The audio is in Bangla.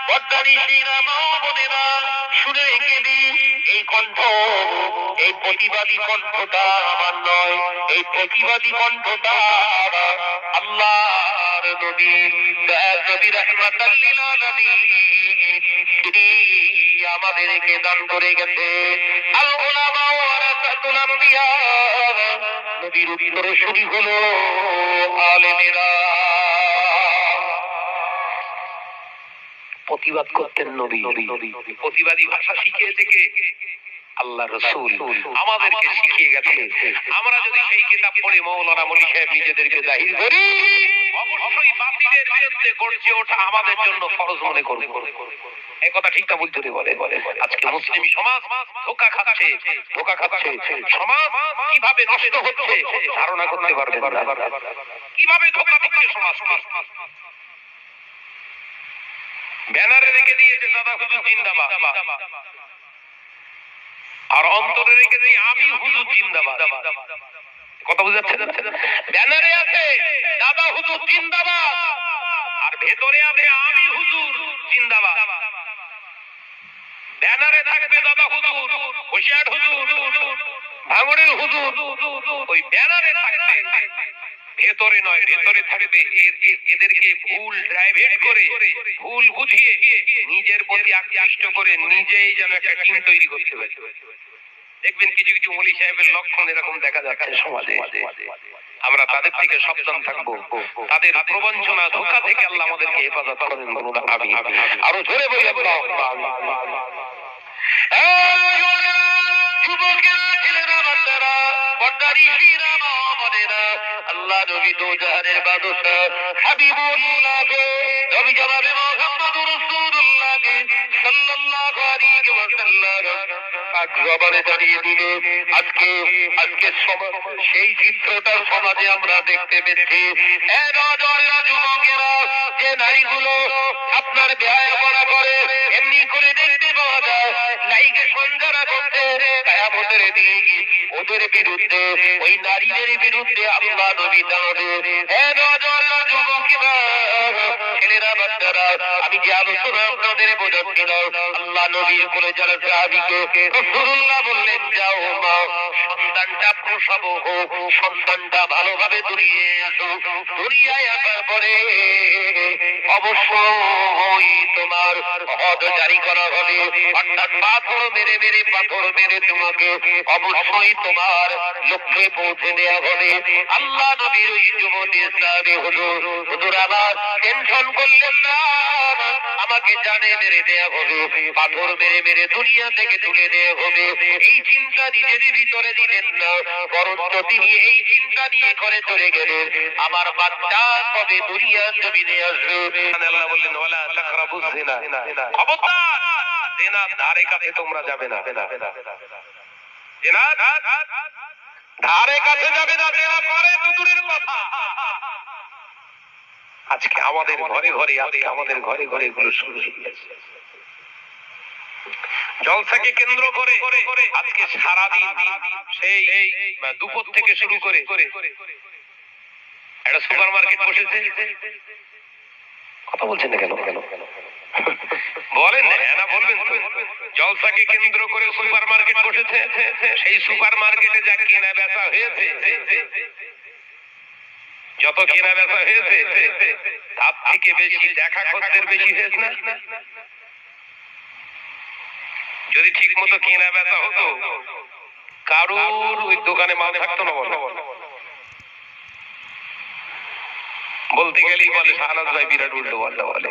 পর্দানিশীরা মা বোনেরা শুনে রেখে দিন, এই কণ্ঠ, এই প্রতিবাদী কণ্ঠটা আমার নয়, এই প্রতিবাদী কণ্ঠটা আল্লাহর নবী, দয়ার নবী রাহমাতাল লিল আলামিন, তিনি আমাদেরকে দান করে গেছে। আল উলামা ওয়ারাসাতুল আমবিয়া, নবীর উত্তরসূরি হলো আলেমেরা। প্রতিবাদ করতেন নবী, প্রতিবাদী ভাষা শিখিয়ে থেকে আল্লাহ রাসূল আমাদেরকে শিখিয়ে গেছে। আমরা যদি সেই কিতাব পড়ে মাওলানা মলি সাহেব নিজেদেরকে জাহির করি, অবশ্যই বাতিলের বিরুদ্ধে গর্জে ওঠা আমাদের জন্য ফরজ মনে করব। এই কথা ঠিক না বলতে বলে আজকে মুসলিম সমাজ ধোঁকা খাচ্ছে, সমাজ কিভাবে নষ্ট হচ্ছে ধারণা করতে পারবেন না, কিভাবে ধোঁকা দিচ্ছে সমাজকে। ব্যানারে রেখে দিয়েছে দাদা হুজুর জিন্দাবাদ, আর অন্তরে রেখে দিই আমি হুজুর জিন্দাবাদ। কথা বুঝতে পারছেন? ব্যানারে আছে দাদা হুজুর জিন্দাবাদ, আর ভেতরে আছে আমি হুজুর জিন্দাবাদ। ব্যানারে থাকবে দাদা হুজুর, হোশিয়ার হুজুর, ভাঙড়ের হুজুর, ওই ব্যানারে থাকবে, ভেতরে নয়। ভেতরে থাকবে এদেরকে ভুল ড্রাইভেট করে, ভুল বুঝিয়ে, নিজের প্রতি আকৃষ্ট করে নিজেই যেন একটা টিম তৈরি করতে পারে। দেখবেন কিছু কিছু মৌলী সাহেবের লক্ষণ এরকম দেখা যাচ্ছে সমাজে। আমরা তাদের থেকে সাবধান থাকবো, তাদের প্রবঞ্চনা ধোঁকা থেকে আল্লাহ আমাদেরকে হেফাজত করেন। বলুন আমিন। আরো জোরে বলি আল্লাহুম্মা আমিন। যুবকেরা, ছেলেরা, বাচ্চারা, পর্দানিশীরা, মা বোনেরা, আল্লাহ নবী দোজাহানের বাদশা হাবিবুল্লাহ নবী জনাবে মুহাম্মদুর রাসূলুল্লাহ সাল্লাল্লাহু আলাইহি ওয়াসাল্লাম পাক জবানে দাঁড়িয়ে দিলে আজকে সেই চিত্রটা সমাজে আমরা দেখতে পেয়েছি। যুবকেরা, যে নারীগুলো আপনার বেহায়াপনা করে এমনি করে দেখতে পাওয়া যায়, লাইগেশন যারা করতে কিয়ামতের দিন ওদের বিরুদ্ধে, ওই নারীদের বিরুদ্ধে আল্লাহ নবী দাঁড়াবে। যুবকেরা, ছেলেরা, বাচ্চারা, আমি যে আলোচনা আপনাদের বোঝাচ্ছিলাম, আল্লাহ নবীর কোলে যারা সাহাবীকে রাসূলুল্লাহ বললেন, যাও মা, সন্তানটা প্রসব হোক, সন্তানটা ভালোভাবে দুনিয়ে আসো, দুনিয়ায় আসার পরে অবশ্যই তোমার হদ জারি করা হবে, অর্থাৎ পাথর মেরে তোমাকে অবশ্যই তোমার লক্ষ্যে পৌঁছে দেওয়া হবে। আল্লাহ নবীর ওই যুবতী ইসলামে হুজুর আবার টেনশন করলেন না, আমাকে জানে মেরে দেয়া হবে, পাথর মেরে দুনিয়া থেকে তুলে দেয়া হবে, এই চিন্তা নিজের ভিতরে দিলেন না, বরঞ্চ তিনি এই চিন্তা নিয়ে করে চলে গেলেন, আমার বাচ্চা কবে দুনিয়ার জমিনে আসবে। আল্লাহ বললেন, ওয়ালা তাকরাবুজ জিনা, খবরদার জিনার ধারে কাছে তোমরা যাবে না, জিনার ধারে কাছে যাবে না, জিনা করে দূরের কথা। আজকে আমাদের ঘরে ঘরে এগুলো শুরু হয়ে গেছে। জলসাকে কেন্দ্র করে আজকে সারাদিন, সেই দুপুর থেকে শুরু করে একটা সুপার মার্কেট বসেছে। কথা বলছেন না কেন? বলেন না, বলবেন। জলসাকে কেন্দ্র করে সুপার মার্কেট বসেছে, সেই সুপার মার্কেটে যা কেনা বেচা হয়েছে, যত কেনা বেচা হয়েছে তার থেকে বেশি দেখা খরচের বেশি হয়েছে না? যদি ঠিক মতো কেনা বেচা হতো, কারুর ওই দোকানে মাল থাকতো না। বলতে গেলেই বলে শাহনাজ ভাই বিরাট উল্টো পাল্টা বলে।